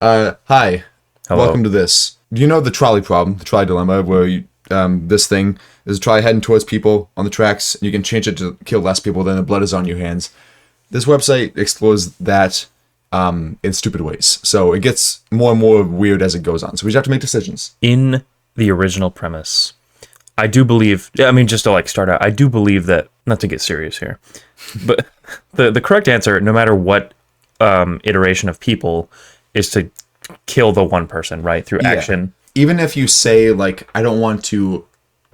Hi. Hello. Welcome to this. You know the trolley problem, the trolley dilemma, where you, this thing is a trolley heading towards people on the tracks, and you can change it to kill less people, then the blood is on your hands. This website explores that in stupid ways. So it gets more and more weird as it goes on. So we just have to make decisions. In the original premise, I do believe, just to like start out, I do believe that, not to get serious here, but the correct answer, no matter what iteration of people, is to kill the one person, right? Through action. Even if you say, like, I don't want to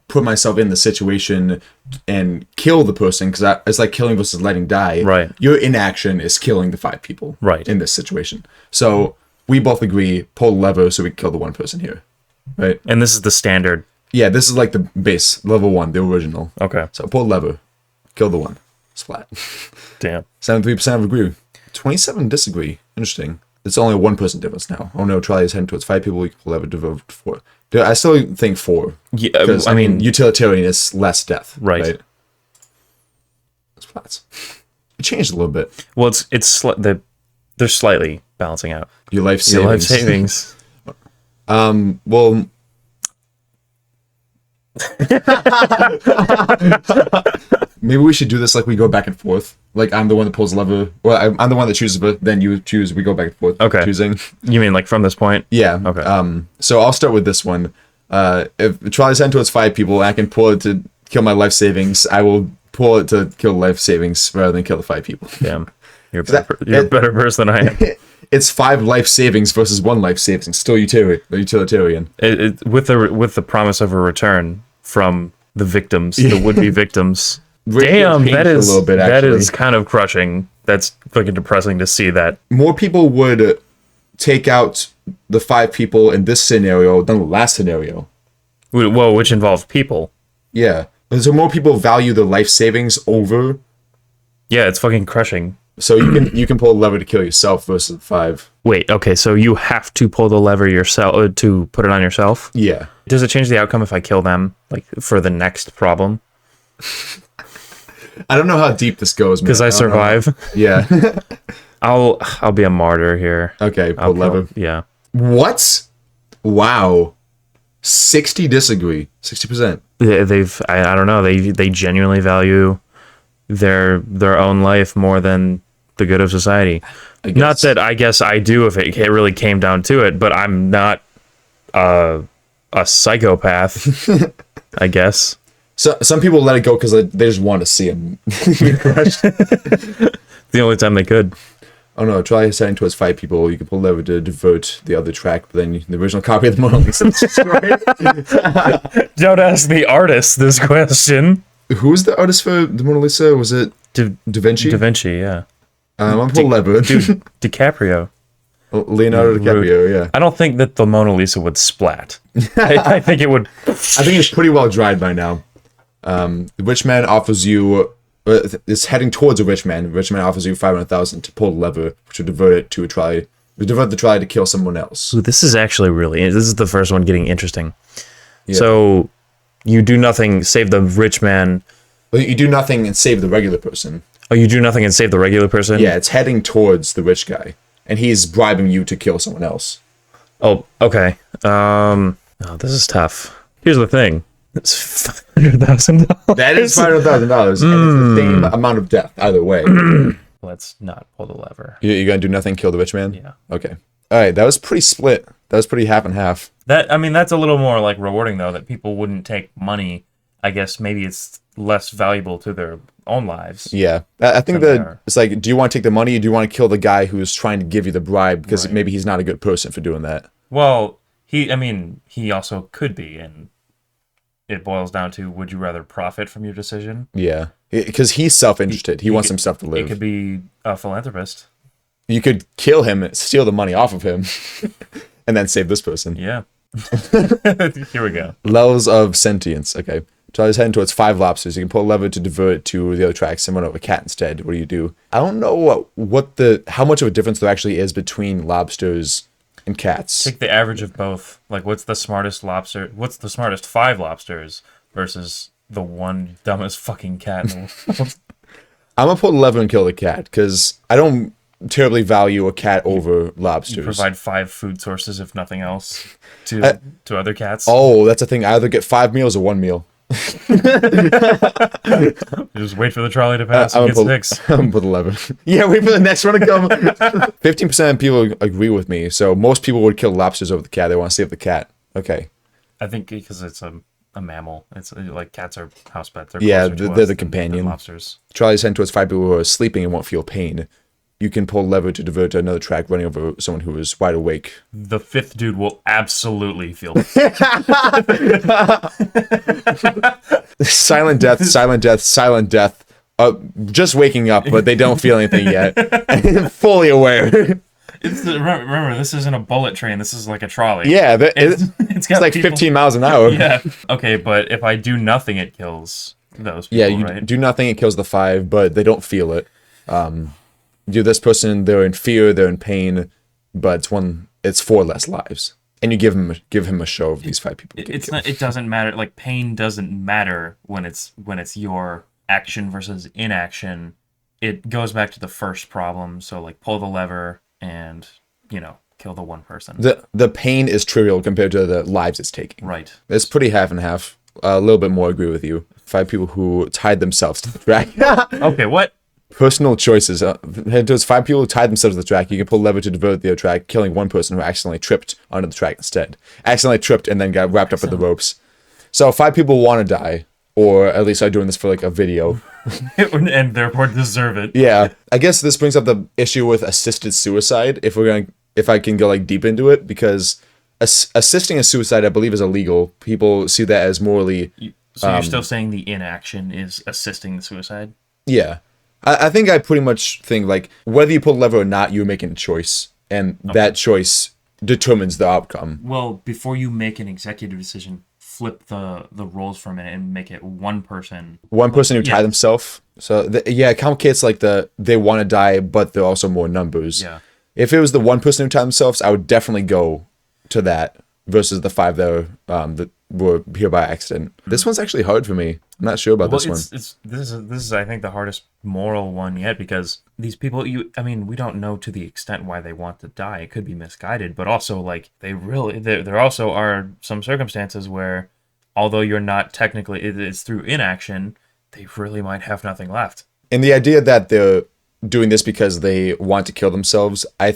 put myself in the situation and kill the person, because it's like killing versus letting die. Right. Your inaction is killing the 5 people. Right. In this situation. So we both agree, pull the lever so we kill the one person here. Right? And this is the standard. Yeah, this is like the base, level 1, the original. Okay. So pull the lever, kill the one. Splat. Damn. 73% agree. 27 disagree. Interesting. It's only a 1% difference now. Oh no, Charlie is heading towards 5 people. We can pull lever to vote 4. Dude, I still think 4. Yeah, I mean, utilitarian is less death. Right. Splats. It changed a little bit. Well, they're slightly balancing out. Your life savings. Your life savings. Well. Maybe we should do this like we go back and forth. Like I'm the one that pulls the lever. Well, I'm the one that chooses, but then you choose. We go back and forth. Okay. Choosing. You mean like from this point? Yeah. Okay. So I'll start with this one. If Charlie's heading towards 5 people, I can pull it to kill my life savings. I will pull it to kill life savings rather than kill the 5 people. Damn. You're a better person than I am. It's 5 life savings versus 1 life savings. Still utilitarian. With the promise of a return from the victims, the would-be victims. Damn, that is kind of crushing. That's fucking depressing to see that. More people would take out the 5 people in this scenario than the last scenario. Well, which involved people. Yeah. So more people value the life savings over. Yeah, it's fucking crushing. So you can pull a lever to kill yourself versus 5. Wait, okay, so you have to pull the lever yourself to put it on yourself? Yeah. Does it change the outcome if I kill them, like, for the next problem? I don't know how deep this goes, man. Because I survive. Yeah. I'll be a martyr here. Okay, pull lever. Yeah. What? Wow. 60 disagree. 60%. I don't know. They genuinely value their own life more than the good of society. Not that I guess I do if it really came down to it, but I'm not a psychopath, I guess. So some people let it go because they just want to see him get crushed. The only time they could. Oh no, try setting towards 5 people. You can pull lever to divert the other track, but then the original copy of the Mona Lisa is destroyed. Don't ask the artist this question. Who's the artist for the Mona Lisa? Was it Da Vinci? Da Vinci, yeah. I'm pull lever. DiCaprio. Leonardo DiCaprio, yeah. I don't think that the Mona Lisa would splat. I think it would. I think it's pretty well dried by now. The rich man offers you. It's heading towards a rich man. The rich man offers you 500,000 to pull the lever, which would divert it to a try. Divert the try to kill someone else. Ooh, this is actually this is the first one getting interesting. Yeah. So, you do nothing, save the rich man. Well, you do nothing and save the regular person. Oh, you do nothing and save the regular person? Yeah, it's heading towards the rich guy, and he's bribing you to kill someone else. Oh, okay. Oh, this is tough. Here's the thing. It's $500,000. That is $500,000, and it's the same amount of death either way. Let's not pull the lever. You're gonna do nothing, kill the rich man? Yeah. Okay. All right, that was pretty split. That was pretty half and half. That's a little more like rewarding though, that people wouldn't take money. I guess maybe it's less valuable to their own lives. Yeah, I think that it's like, do you want to take the money, or do you want to kill the guy who's trying to give you the bribe because maybe he's not a good person for doing that? Well, he also could be, and it boils down to, would you rather profit from your decision? Yeah, because he's self-interested. He wants himself to live. He could be a philanthropist. You could kill him, steal the money off of him, and then save this person. Yeah. Here we go. Levels of sentience. Okay. Charlie's heading towards 5 lobsters. You can pull a lever to divert it to the other track, similar to a cat instead. What do you do? I don't know how much of a difference there actually is between lobsters and cats. Take the average of both. Like, what's the smartest lobster? What's the smartest 5 lobsters versus the one dumbest fucking cat in the world? I'm gonna pull the lever and kill the cat because I don't terribly value a cat over lobsters. You provide 5 food sources, if nothing else, to other cats. Oh, that's a thing. I either get 5 meals or 1 meal. Just wait for the trolley to pass and get 6. I'm gonna put 11. Yeah, wait for the next one to come. 15% of people agree with me, so most people would kill lobsters over the cat. They want to save the cat. Okay. I think because it's a mammal. It's like cats are house pets. They're the companion. Than lobsters. Charlie's heading towards 5 people who are sleeping and won't feel pain. You can pull a lever to divert to another track running over someone who is wide awake. The 5th dude will absolutely feel Silent death, silent death, silent death. Just waking up, but they don't feel anything yet. Fully aware. Remember, this isn't a bullet train. This is like a trolley. Yeah, it's like people. 15 miles an hour. Yeah. Okay, but if I do nothing, it kills those people, Yeah, you right? do nothing, it kills the 5, but they don't feel it. This person, they're in fear, they're in pain, but it's 4 less lives. And you give him a show of these 5 people. It doesn't matter. Like, pain doesn't matter when it's your action versus inaction. It goes back to the first problem. So, like, pull the lever and, kill the one person. The pain is trivial compared to the lives it's taking. Right. It's pretty half and half. A little bit more agree with you. 5 people who tied themselves to the track. Okay, what? Personal choices. There's 5 people who tied themselves to the track. You can pull a lever to divert the other track, killing one person who accidentally tripped onto the track instead. Accidentally tripped and then got wrapped up with the ropes. So 5 people want to die, or at least are doing this for like a video. And therefore deserve it. Yeah. I guess this brings up the issue with assisted suicide, if I can go like deep into it, because assisting a suicide, I believe, is illegal. People see that as morally... So you're still saying the inaction is assisting the suicide? Yeah. I think I pretty much think, like, whether you pull the lever or not, you're making a choice. And that choice determines the outcome. Well, before you make an executive decision, flip the roles for a minute and make it one person. One person who tied themselves. So, it complicates, like, they want to die, but there are also more numbers. Yeah. If it was the one person who tied themselves, I would definitely go to that versus the 5 that were here by accident. This one's actually hard for me. I'm not sure about this one. This is I think the hardest moral one yet, because these people, we don't know to the extent why they want to die. It could be misguided, but also like there also are some circumstances where, although you're not technically, it's through inaction, they really might have nothing left. And the idea that they're doing this because they want to kill themselves, I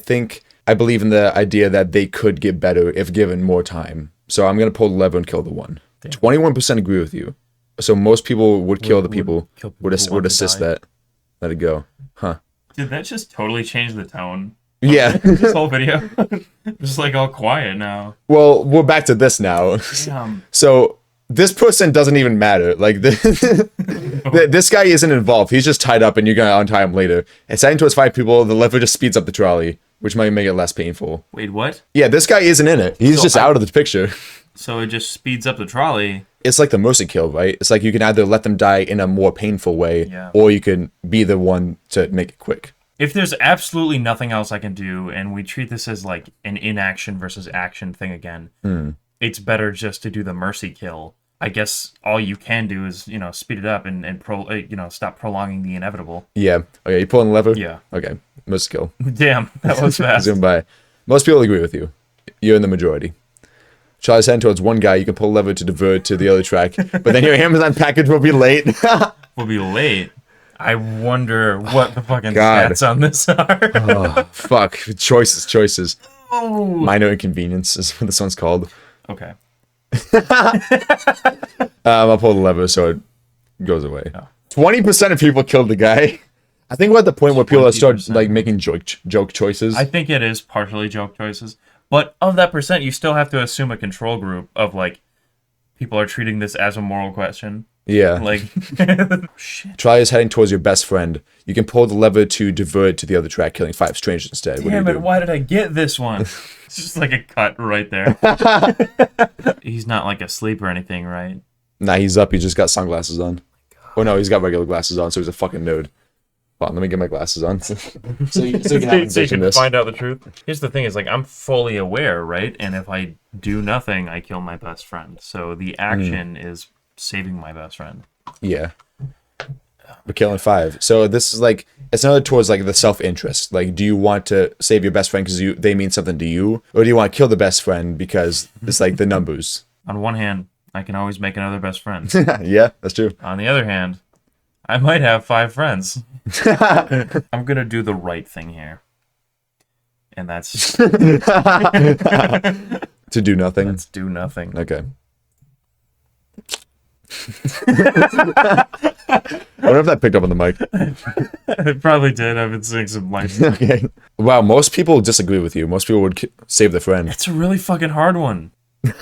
believe in the idea that they could get better if given more time. So I'm going to pull the lever and kill the one. Damn. 21% agree with you. So most people would kill the people, would assist that. Let it go. Huh. Did that just totally change the tone? Yeah. This whole video. Just like all quiet now. Well, we're back to this now. Damn. So this person doesn't even matter. Like, this guy isn't involved. He's just tied up and you're going to untie him later. It's heading towards 5 people. The lever just speeds up the trolley, which might make it less painful. Wait, what? Yeah, this guy isn't in it. He's just out of the picture. So it just speeds up the trolley. It's like the mercy kill, right? It's like you can either let them die in a more painful way, or you can be the one to make it quick. If there's absolutely nothing else I can do, and we treat this as like an inaction versus action thing again, it's better just to do the mercy kill. I guess all you can do is, speed it up and stop prolonging the inevitable. Yeah. Okay, you pulling the lever? Yeah. Okay, mercy kill. Damn, that was fast. Zoom by. Most people agree with you. You're in the majority. Charlie's heading towards one guy. You can pull a lever to divert to the other track, but then your Amazon package will be late. Will be late? I wonder what the fucking stats on this are. Oh, fuck. Choices. Oh. Minor inconvenience is what this one's called. Okay. I'll pull the lever so it goes away. 20% of people killed the guy. I think we're at the point where people start like making joke choices. I think it is partially joke choices. But of that percent, you still have to assume a control group of, like, people are treating this as a moral question. Yeah. Like, shit. Charlie is heading towards your best friend. You can pull the lever to divert to the other track, killing 5 strangers instead. Damn it, why did I get this one? It's just like a cut right there. He's not, like, asleep or anything, right? Nah, he's up. He just got sunglasses on. Oh, no, he's got regular glasses on, so he's a fucking nerd. Hold on, let me get my glasses on. so you can find out the truth. Here's the thing, is like, I'm fully aware, right? And if I do nothing, I kill my best friend. So the action is saving my best friend. Yeah. for killing 5. So this is like, it's another towards like the self-interest. Like, do you want to save your best friend because they mean something to you, or do you want to kill the best friend because it's like the numbers? On one hand, I can always make another best friend. Yeah, that's true. On the other hand, I might have 5 friends. I'm gonna do the right thing here, and that's To do nothing. let's do nothing. Okay. I wonder if that picked up on the mic. It probably did. I've been seeing some lights. Okay. Wow, most people disagree with you. Most people would save the friend. It's a really fucking hard one.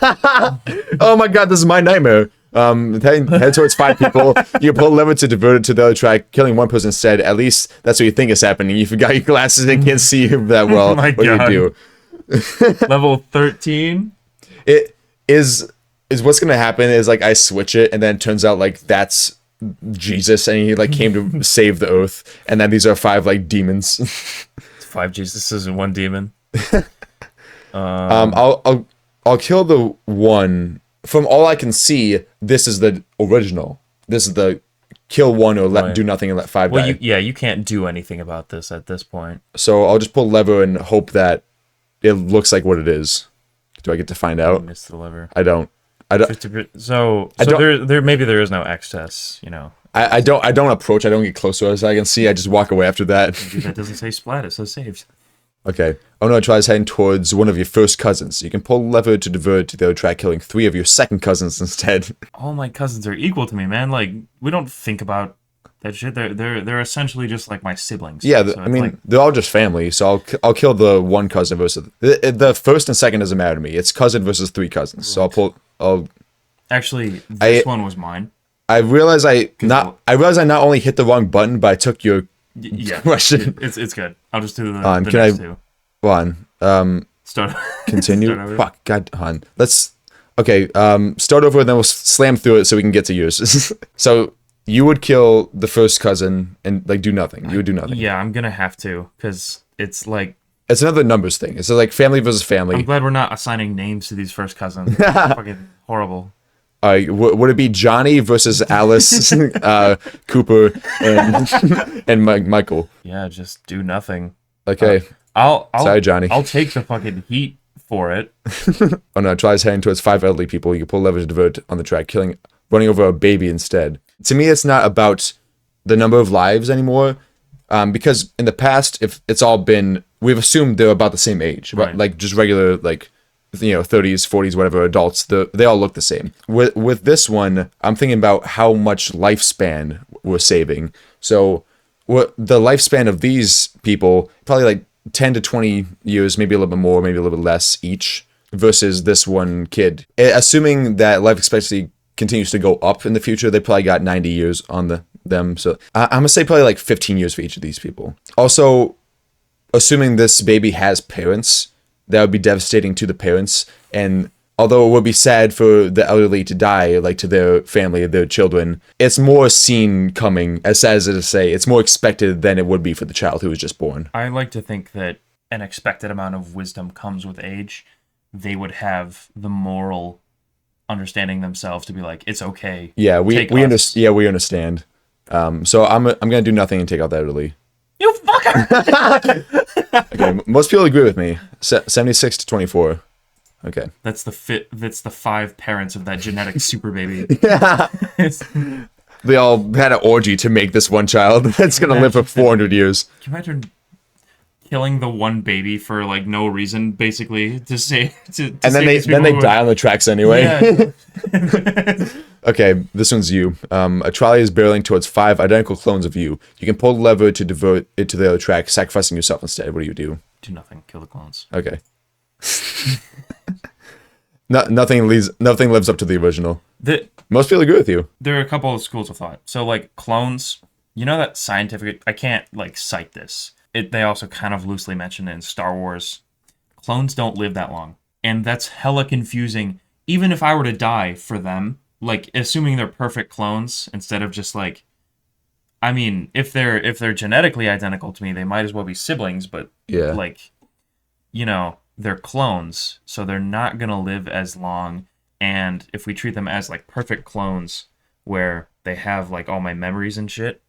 Oh my god, this is my nightmare. Head towards 5 people. You pull a lever to divert it to the other track, killing 1 person instead. At least that's what you think is happening. You forgot your glasses and can't see that well. Oh my what God. do you do? Level 13? It is what's gonna happen is like I switch it and then it turns out like that's Jesus and he like came to save the earth, and then these are 5 like demons. 5 Jesuses and 1 demon. I'll kill the one. From all I can see, this is the original. This is the kill 1 or Right. do nothing and let 5 Well, die. you can't do anything about this at this point. So I'll just pull the lever and hope that it looks like what it is. Do I get to find out? Miss the lever. I don't. 50%. So don't- there maybe there is no X test, I don't approach. I don't get closer as I can see. I just walk away after that. Maybe that doesn't say splat, it says saved. Okay. Oh no, tries heading towards one of your first cousins. You can pull the lever to divert to the other track, killing 3 of your second cousins instead. All my cousins are equal to me, man. Like, we don't think about that shit. They're essentially just like my siblings. Yeah, So I it's mean, like, they're all just family, so I'll kill the one cousin versus the first and second doesn't matter to me. It's cousin versus 3 cousins. So I'll actually, this one was mine. I realize I not only hit the wrong button, but I took your Yeah, question. it's good. I'll just do the can next I- 2. Go on. Start. Continue. Start over. Fuck. God. Hon. Let's. Okay. Start over, and then we'll slam through it so we can get to yours. So you would kill the first cousin and like do nothing. You would do nothing. Yeah, I'm gonna have to, because it's like, It's another numbers thing. It's like family versus family. I'm glad we're not assigning names to these first cousins. It's fucking horrible. Would it be Johnny versus Alice, Cooper, and Michael? Yeah, just do nothing. Okay. I'll Sorry, Johnny. I'll take the fucking heat for it. Oh no! Tries heading towards 5 elderly people. You pull lever to divert on the track, running over a baby instead. To me, it's not about the number of lives anymore, because in the past, if it's all been, we've assumed they're about the same age, Right. like just regular 30s, 40s, whatever adults. They all look the same. With this one, I'm thinking about how much lifespan we're saving. So, what the lifespan of these people probably like 10 to 20 years, maybe a little bit more, maybe a little bit less each, versus this one kid. Assuming that life expectancy continues to go up in the future, they probably got 90 years on them. So I'm gonna say probably like 15 years for each of these people. Also, assuming this baby has parents, that would be devastating to the parents. And although it would be sad for the elderly to die, like to their family, their children, it's more seen coming, as sad as it is to say, it's more expected than it would be for the child who was just born. I like to think that an expected amount of wisdom comes with age. They would have the moral understanding themselves to be like, it's okay. Yeah, we Take us. understand. Yeah, we understand. So I'm gonna do nothing and take out the elderly. You fucker! Okay, most people agree with me. 76 to 24. Okay. That's the 5 parents of that genetic super baby. Yeah. They all had an orgy to make this one child that's gonna live for 400 years. Can you imagine killing the one baby for like no reason, basically, to say And then they die on the tracks anyway. Yeah. Okay, this one's you. A trolley is barreling towards 5 identical clones of you. You can pull the lever to divert it to the other track, sacrificing yourself instead. What do you do? Do nothing. Kill the clones. Okay. Nothing lives up to the original. Most people agree with you. There are a couple of schools of thought. So, like, clones, that scientific... I can't, cite this. They also kind of loosely mention it in Star Wars. Clones don't live that long. And that's hella confusing. Even if I were to die for them, assuming they're perfect clones, instead of just, I mean, if they're genetically identical to me, they might as well be siblings, but, Yeah. they're clones, so they're not going to live as long. And if we treat them as, perfect clones, where they have, all my memories and shit,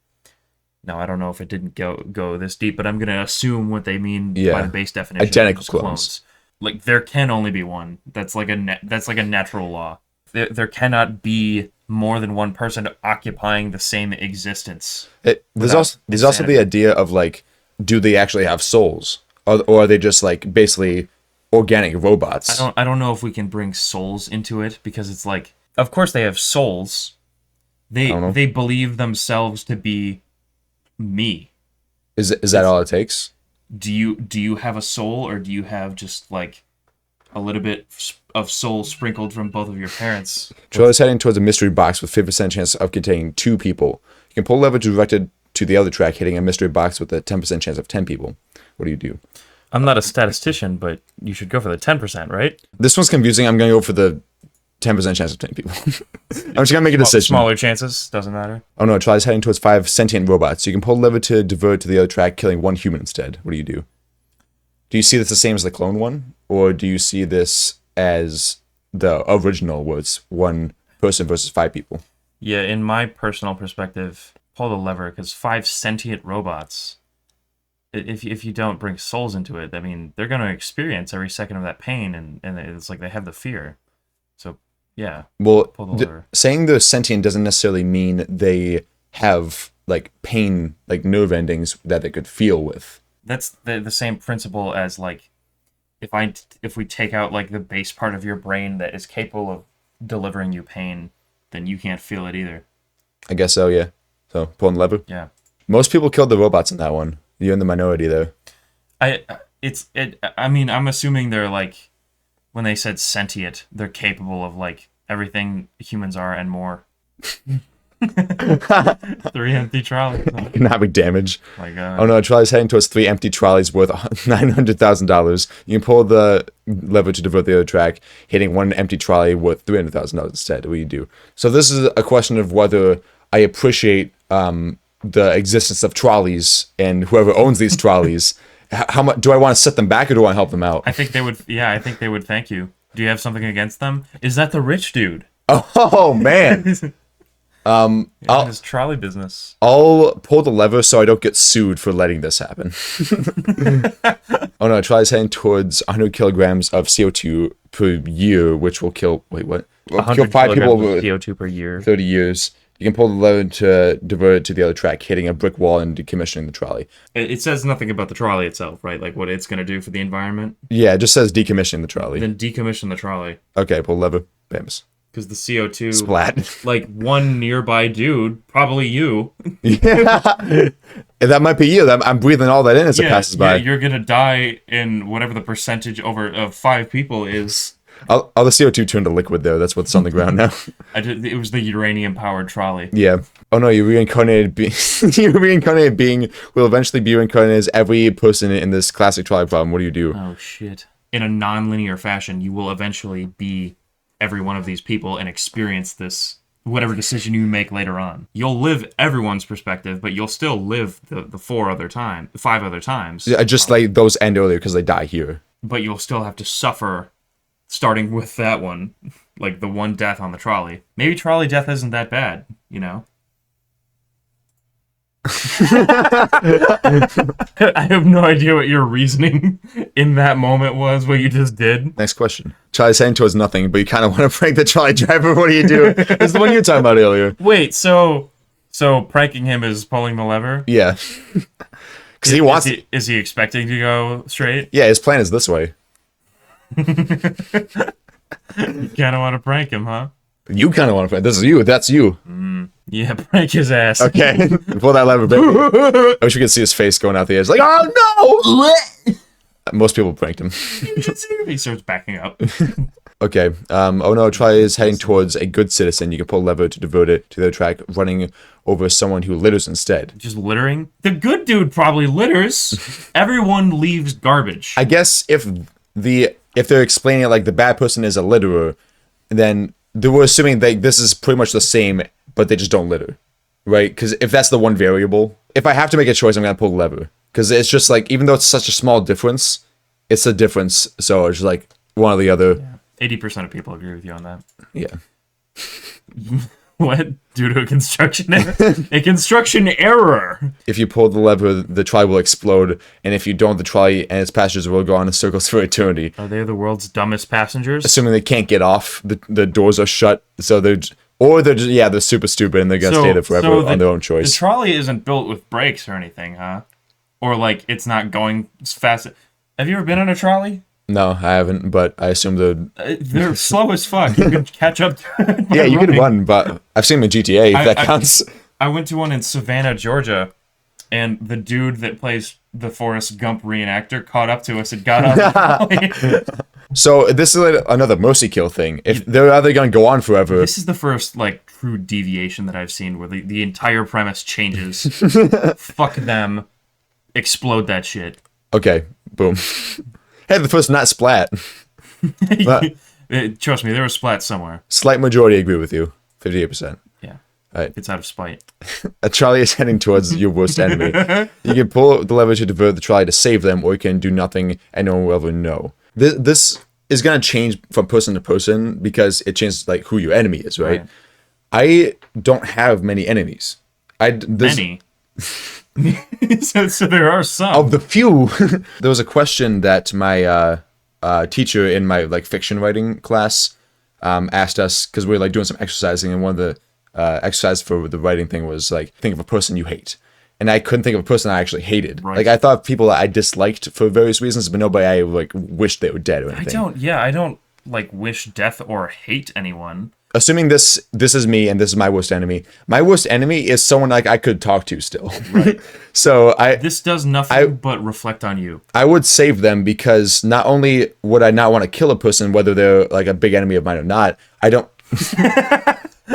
Now, I don't know if it didn't go this deep, but I'm going to assume what they mean by Yeah. the base definition. Identical Just clones. Like, there can only be one. That's like a natural law. There cannot be more than one person occupying the same existence. There's without also the insanity. idea of like, do they actually have souls, or are they just like basically organic robots? I don't know if we can bring souls into it, because it's like, of course they have souls. I don't know. They believe themselves to be me. Is that all it takes? Do you have a soul, or do you have just like a little bit of soul sprinkled from both of your parents? Troll is heading towards a mystery box with 50% chance of containing 2 people. You can pull a lever to direct it to the other track, hitting a mystery box with a 10% chance of 10 people. What do? I'm not a statistician, but you should go for the 10%, right? This one's confusing. I'm going to go for the 10% chance of 10 people. I'm just going to make a decision. Smaller chances, doesn't matter. Oh no, Troll is heading towards 5 sentient robots. You can pull a lever to divert to the other track, killing 1 human instead. What do? Do you see this the same as the clone one? Or do you see this as the original, where it's 1 person versus 5 people? Yeah, in my personal perspective, pull the lever, because 5 sentient robots, if you don't bring souls into it, I mean, they're going to experience every second of that pain, and it's like they have the fear. So, yeah, Well, pull the lever. saying they're sentient doesn't necessarily mean they have like pain, like nerve endings that they could feel with. That's the same principle as, like, if we take out like the base part of your brain that is capable of delivering you pain, then you can't feel it either. I guess so, yeah. So pulling the lever. Yeah. Most people killed the robots in that one. You're in the minority there. I mean, I'm assuming they're like, when they said sentient, they're capable of like everything humans are and more. 3 empty trolleys. And having damage. My God. Oh no, a trolley's heading towards 3 empty trolleys worth $900,000. You can pull the lever to divert the other track, hitting 1 empty trolley worth $300,000 instead. What do? So this is a question of whether I appreciate the existence of trolleys and whoever owns these trolleys. How much do I want to set them back, or do I want to help them out? I think they would. Yeah, I think they would thank you. Do you have something against them? Is that the rich dude? Oh man. His trolley business. I'll pull the lever so I don't get sued for letting this happen. Oh no, trolley's heading towards 100 kilograms of CO2 per year, which will kill. Wait, what? Will kill 5 people over CO2 per year. 30 years. You can pull the lever to divert it to the other track, hitting a brick wall and decommissioning the trolley. It says nothing about the trolley itself, right? Like what it's going to do for the environment. Yeah, it just says decommissioning the trolley. Then decommission the trolley. Okay, pull the lever. Bams. Because the CO2... Splat. Like one nearby dude, probably you. Yeah. That might be you. I'm breathing all that in as it passes by. Yeah, you're going to die in whatever the percentage of 5 people is. All the CO2 turned to liquid, though. That's what's on the ground now. It was the uranium-powered trolley. Yeah. Oh no, your reincarnated being, your reincarnated being will eventually be reincarnated as every person in this classic trolley problem. What do? Oh, shit. In a non-linear fashion, you will eventually be every one of these people and experience this, whatever decision you make later on. You'll live everyone's perspective, but you'll still live the 5 other times. Yeah, just like those end earlier because they die here. But you'll still have to suffer, starting with that one, like the one death on the trolley. Maybe trolley death isn't that bad, you know? I have no idea what your reasoning in that moment was, what you just did. Next question. Charlie's heading towards nothing, but you kind of want to prank the trolley driver. What do? It's the one you were talking about earlier. Wait, so pranking him is pulling the lever? Yeah. Because he wants... Is he expecting to go straight? Yeah, his plan is this way. You kind of want to prank him, huh? You kind of want to prank. This is you. That's you. Yeah, prank his ass. Okay. Pull that lever, baby. I wish we could see his face going out the edge. Like, oh no! Most people pranked him. He starts backing up. Okay. Oh no, Trolley is heading towards a good citizen. You can pull a lever to divert it to the track, running over someone who litters instead. Just littering? The good dude probably litters. Everyone leaves garbage. I guess if they're explaining it like the bad person is a litterer, then they were assuming that this is pretty much the same, but they just don't litter, right? Because if that's the one variable, if I have to make a choice, I'm gonna pull the lever. Because it's just like, even though it's such a small difference, it's a difference. So it's just like one or the other. Yeah. 80% of people agree with you on that. Yeah. What? Due to a construction error? A construction error! If you pull the lever, the trolley will explode, and if you don't, the trolley and its passengers will go on in circles for eternity. Are they the world's dumbest passengers? Assuming they can't get off, the doors are shut, so they're super stupid and they're gonna stay there forever on their own choice. The trolley isn't built with brakes or anything, huh? Or like it's not going as fast. Have you ever been on a trolley? No, I haven't, but I assume they're slow as fuck. You can catch up. Yeah, you can run, but I've seen them in GTA, if that counts. I went to one in Savannah, Georgia, and the dude that plays the Forrest Gump reenactor caught up to us and got out of the trolley. So this is like another mercy kill thing. If they're either going to go on forever... This is the first, like, true deviation that I've seen where the entire premise changes. Fuck them. Explode that shit. Okay, boom. Hey, the first not splat. Trust me, there was splat somewhere. Slight majority agree with you. 58%. Yeah. Right. It's out of spite. A trolley is heading towards your worst enemy. You can pull the lever to divert the trolley to save them, or you can do nothing and no one will ever know. This is going to change from person to person because it changes like who your enemy is, right? I don't have many enemies. Many? so there are some. Of the few. There was a question that my teacher in my like fiction writing class asked us, because we were like doing some exercising, and one of the exercises for the writing thing was like, think of a person you hate. And I couldn't think of a person I actually hated. Right. Like, I thought people that I disliked for various reasons, but nobody I, like, wished they were dead or anything. I don't, like, wish death or hate anyone. Assuming this is me and this is my worst enemy. My worst enemy is someone, like, I could talk to still. Right. So, This does nothing but reflect on you. I would save them because not only would I not want to kill a person, whether they're, like, a big enemy of mine or not, I don't...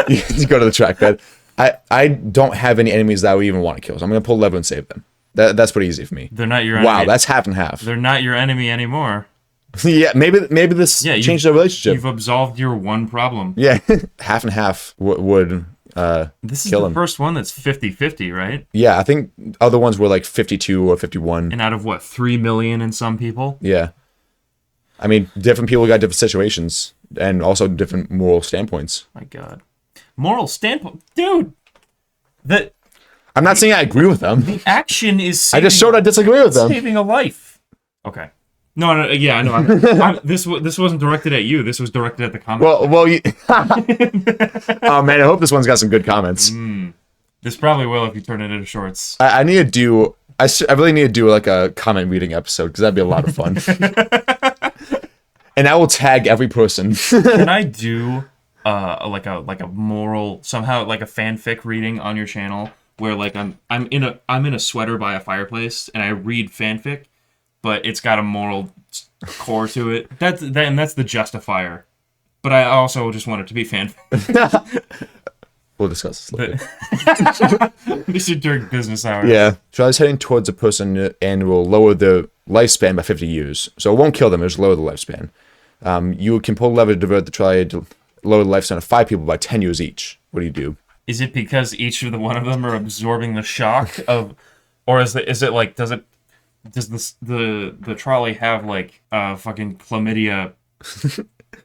You go to the trackpad. I don't have any enemies that I would even want to kill, so I'm going to pull the lever and save them. That's pretty easy for me. They're not your enemy. Wow, that's half and half. They're not your enemy anymore. Yeah, maybe this changed our relationship. You've absolved your one problem. Yeah, half and half would This is kill the him. first one that's 50-50, right? Yeah, I think other ones were like 52 or 51. And out of what, 3 million in some people? Yeah. I mean, different people got different situations and also different moral standpoints. My God. Moral standpoint? Dude! I'm not saying I agree with them. The action is I just showed I disagree with them. Saving a life. Okay. No, yeah, I know. This wasn't directed at you. This was directed at the comments. Well, oh man, I hope this one's got some good comments. This probably will if you turn it into shorts. I need to do... I really need to do like a comment reading episode because that'd be a lot of fun. And I will tag every person. Can I do like a moral, somehow like a fanfic reading on your channel where like I'm in a sweater by a fireplace and I read fanfic, but it's got a moral core to it. That's the justifier. But I also just want it to be fanfic. We'll discuss this later. This is during business hours. Yeah. Trolley's heading towards a person and will lower the lifespan by 50 years. So it won't kill them, it'll just lower the lifespan. You can pull a lever to divert the trolley to lower the lifespan of 5 people by 10 years each. What do you do? Is it because each of the one of them are absorbing the shock of, or is it like, does the trolley have like fucking chlamydia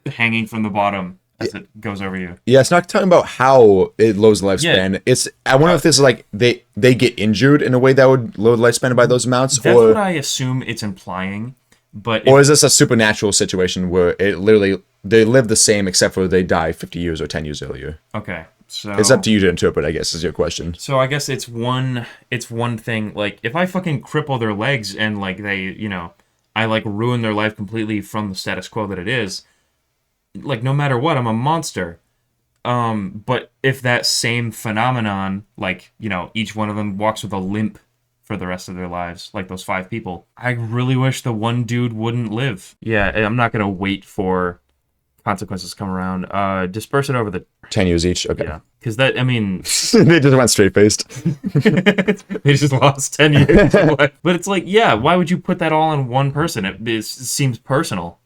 hanging from the bottom as it goes over you? Yeah, it's not talking about how it lowers the lifespan. Yeah. I wonder if this is like they get injured in a way that would lower the lifespan by those amounts. That's what I assume it's implying. But or is this a supernatural situation where it literally they live the same except for they die 50 years or 10 years earlier? Okay, so it's up to you to interpret, I guess, is your question. So I guess it's one thing. Like if I fucking cripple their legs and like they, I like ruin their life completely from the status quo that it is. Like no matter what, I'm a monster. But if that same phenomenon, like each one of them walks with a limp for the rest of their lives, like those 5 people, I really wish the one dude wouldn't live. Yeah, I'm not gonna wait for consequences to come around. Disperse it over the 10 years each. Okay. Yeah, because that, I mean, they just went straight faced. They just lost 10 years of life. But it's like, yeah, why would you put that all on one person? It seems personal.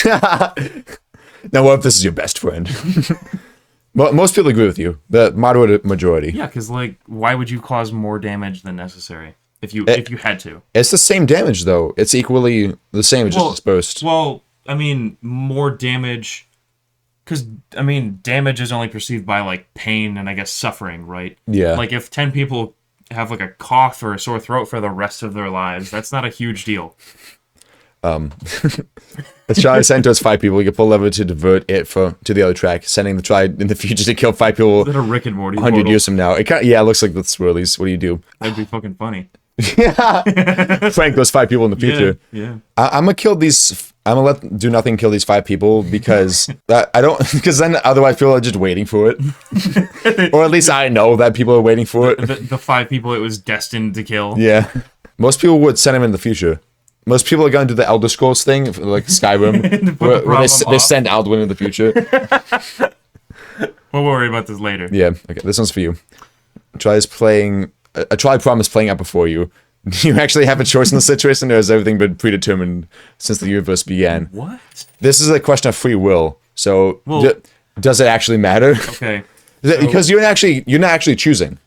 Now, what if this is your best friend? Well, most people agree with you. The moderate majority. Yeah, because like, why would you cause more damage than necessary if you had to? It's the same damage though. It's equally the same, just dispersed. Well, I mean, more damage Because, I mean, damage is only perceived by, like, pain and, I guess, suffering, right? Yeah. Like, if 10 people have, like, a cough or a sore throat for the rest of their lives, that's not a huge deal. Let's try to send to us 5 people. You can pull lever to divert it to the other track, sending the try in the future to kill 5 people. Is that a Rick and Morty 100 portal? years from now. It kind of, yeah, it looks like the swirlies. What do you do? That'd be fucking funny. Frank those 5 people in the future. Yeah. I'm gonna kill these. I'm gonna let do nothing kill these 5 people because I don't. Because then otherwise people are just waiting for it, or at least I know that people are waiting for it. The 5 people it was destined to kill. Yeah, most people would send him in the future. Most people are gonna do the Elder Scrolls thing, like Skyrim, where they send Alduin in the future. We'll worry about this later. Yeah. Okay. This one's for you. Tries playing. A try promise playing out before you. Do you actually have a choice in the situation, or has everything been predetermined since the universe began? What? This is a question of free will. So, does it actually matter? Okay. Because you're not actually choosing.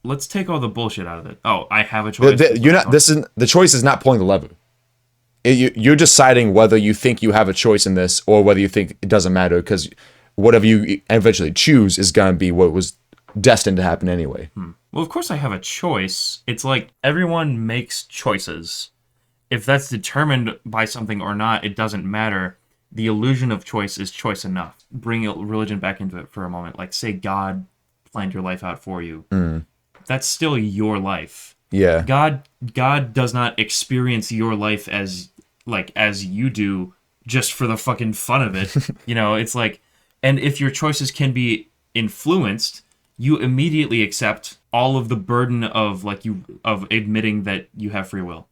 Let's take all the bullshit out of it. Oh, I have a choice. The choice is not pulling the lever. You're deciding whether you think you have a choice in this, or whether you think it doesn't matter, because whatever you eventually choose is gonna be what was destined to happen anyway. Well, of course I have a choice. It's like everyone makes choices. If that's determined by something or not, it doesn't matter. The illusion of choice is choice enough. Bring religion back into it for a moment. Like, say God planned your life out for you. That's still your life. Yeah. God does not experience your life as you do just for the fucking fun of it. It's like, and if your choices can be influenced, you immediately accept all of the burden of admitting that you have free will.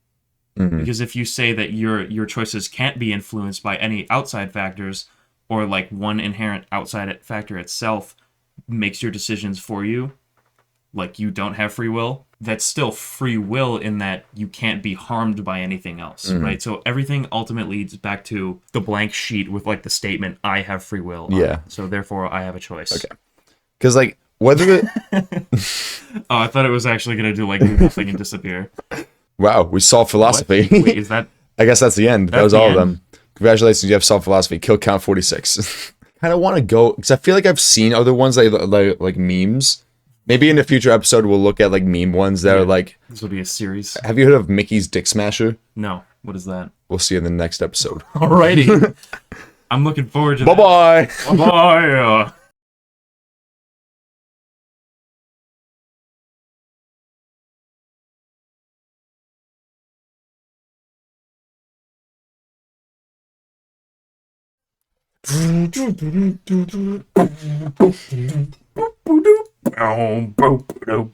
Because if you say that your choices can't be influenced by any outside factors, or like one inherent outside factor itself makes your decisions for you, like you don't have free will, that's still free will in that you can't be harmed by anything else, right? So everything ultimately leads back to the blank sheet with like the statement, I have free will. Yeah. So therefore I have a choice. Okay. Because like, whether it... Oh, I thought it was actually going to do like nothing and disappear. Wow, we solved philosophy. Wait, is that... I guess that's the end. That was all of them. Congratulations, you have solved philosophy. Kill count 46. Kind of want to go, because I feel like I've seen other ones like memes. Maybe in a future episode we'll look at like meme ones that are like... This will be a series. Have you heard of Mickey's Dick Smasher? No. What is that? We'll see you in the next episode. Alrighty. I'm looking forward to Bye-bye. Bye-bye. Boop, boop, boop.